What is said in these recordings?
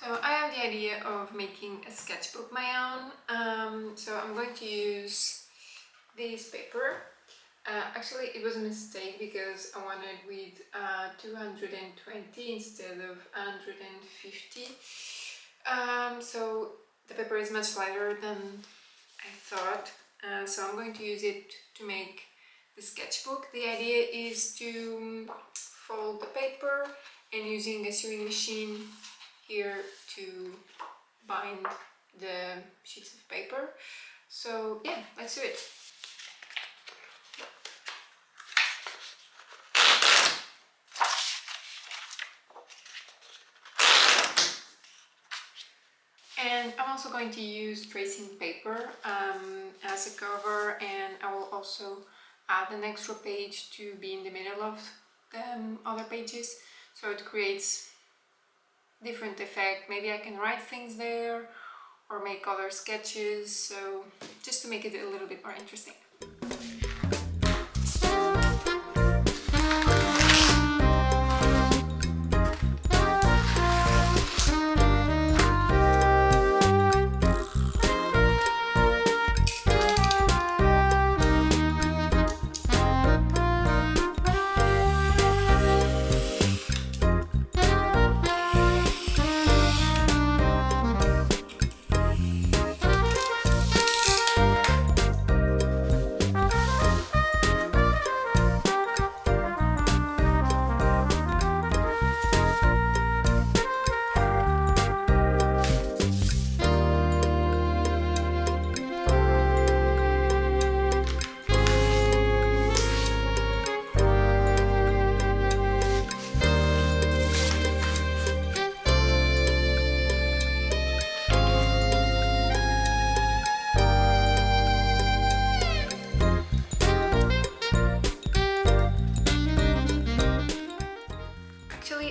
So I have the idea of making a sketchbook my own. So I'm going to use this paper. Actually, it was a mistake because I wanted with 220 instead of 150. So the paper is much lighter than I thought. So I'm going to use it to make the sketchbook. The idea is to fold the paper and using a sewing machine here to bind the sheets of paper. So yeah, let's do it. And I'm also going to use tracing paper as a cover, and I will also add an extra page to be in the middle of the other pages, so it creates different effect. Maybe I can write things there or make other sketches, so just to make it a little bit more interesting.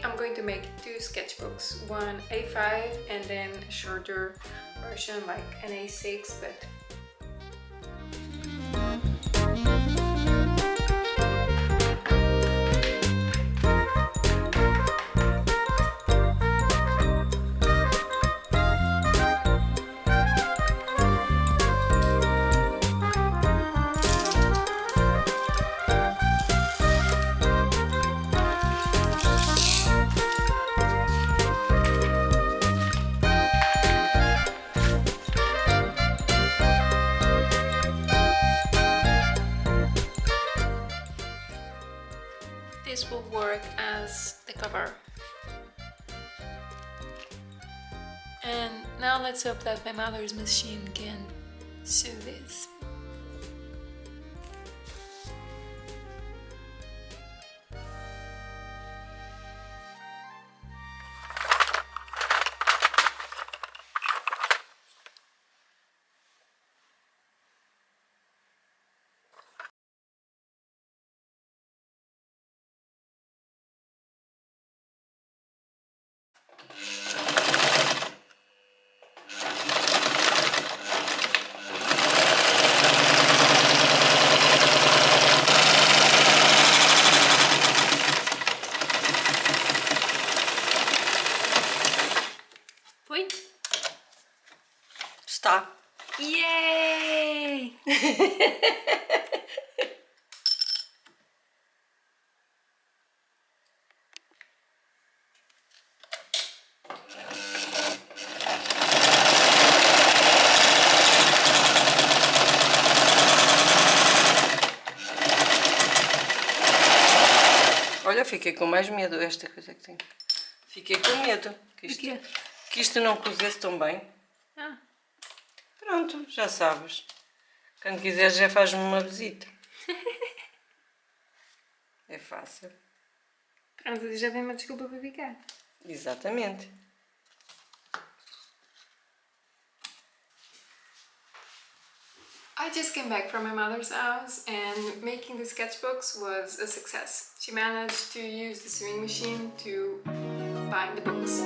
I'm going to make two sketchbooks, one A5 and then a shorter version like an A6, but this will work as the cover. And now let's hope that my mother's machine can sew this. Está. Yay! Olha, fiquei com mais medo esta coisa que tem. Fiquei com medo que isto não cozesse tão bem. Ah. Pronto, já sabes. Quando quiseres já faz-me uma visita. É fácil. Pronto, já tem uma desculpa para ficar. Exatamente. I just came back from my mother's house and making the sketchbooks was a success. She managed to use the sewing machine to bind the books.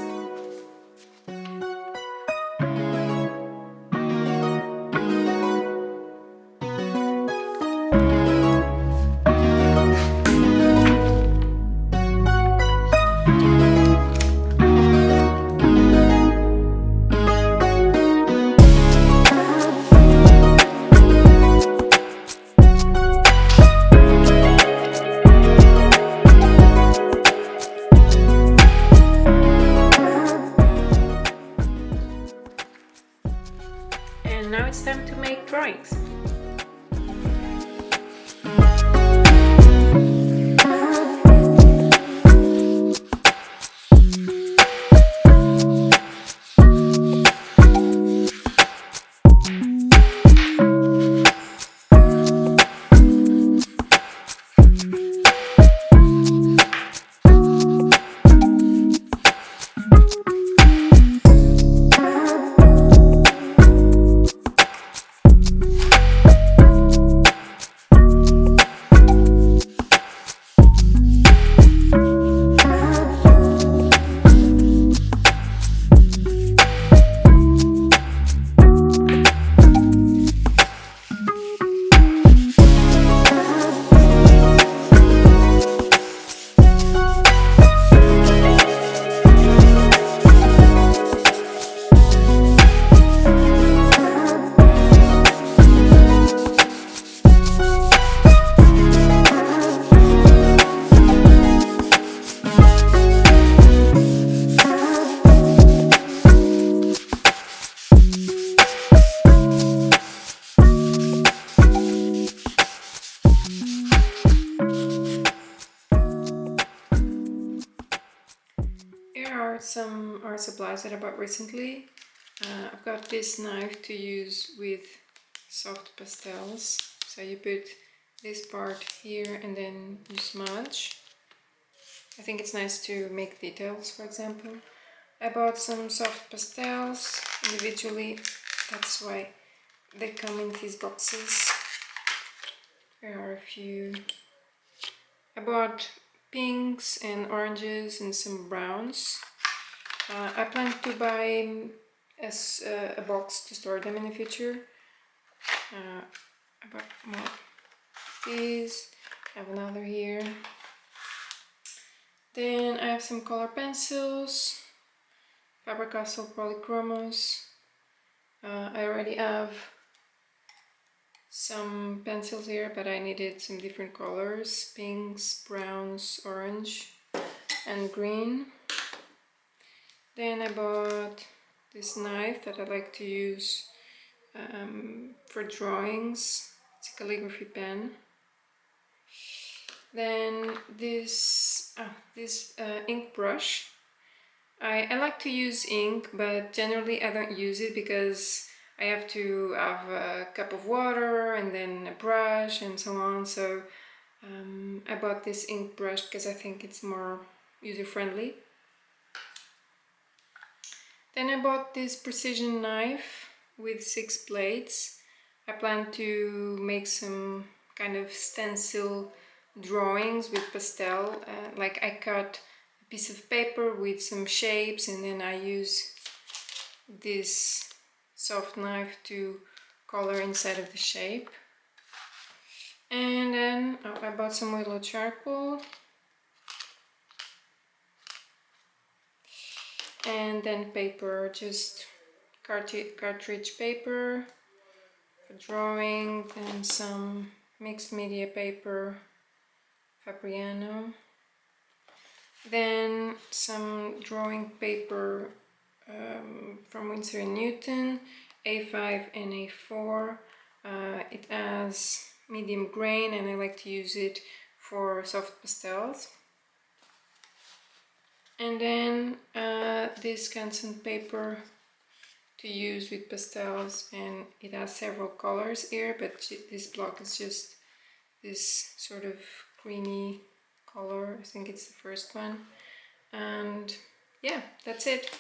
it's time to make drawings. Some art supplies that I bought recently. I've got this knife to use with soft pastels. So you put this part here and then you smudge. I think it's nice to make details, for example. I bought some soft pastels individually. That's why they come in these boxes. There are a few. I bought pinks and oranges and some browns. I plan to buy a box to store them in the future. I bought more of these. I have another here. Then I have some color pencils, Faber-Castell Polychromos. I already have some pencils here, but I needed some different colors: pinks, browns, orange, and green. Then I bought this knife that I like to use for drawings. It's a calligraphy pen. Then this ink brush. I like to use ink, but generally I don't use it because I have to have a cup of water and then a brush and so on. So I bought this ink brush because I think it's more user-friendly. Then I bought this precision knife with 6 blades. I plan to make some kind of stencil drawings with pastel. Like I cut a piece of paper with some shapes and then I use this soft knife to color inside of the shape. And then I bought some willow charcoal. And then paper, just cartridge paper for drawing, then some mixed media paper, Fabriano, then some drawing paper from Winsor & Newton, A5 and A4. It has medium grain and I like to use it for soft pastels. And then this Canson paper to use with pastels, and it has several colors here, but this block is just this sort of creamy color. I think it's the first one. And yeah, that's it.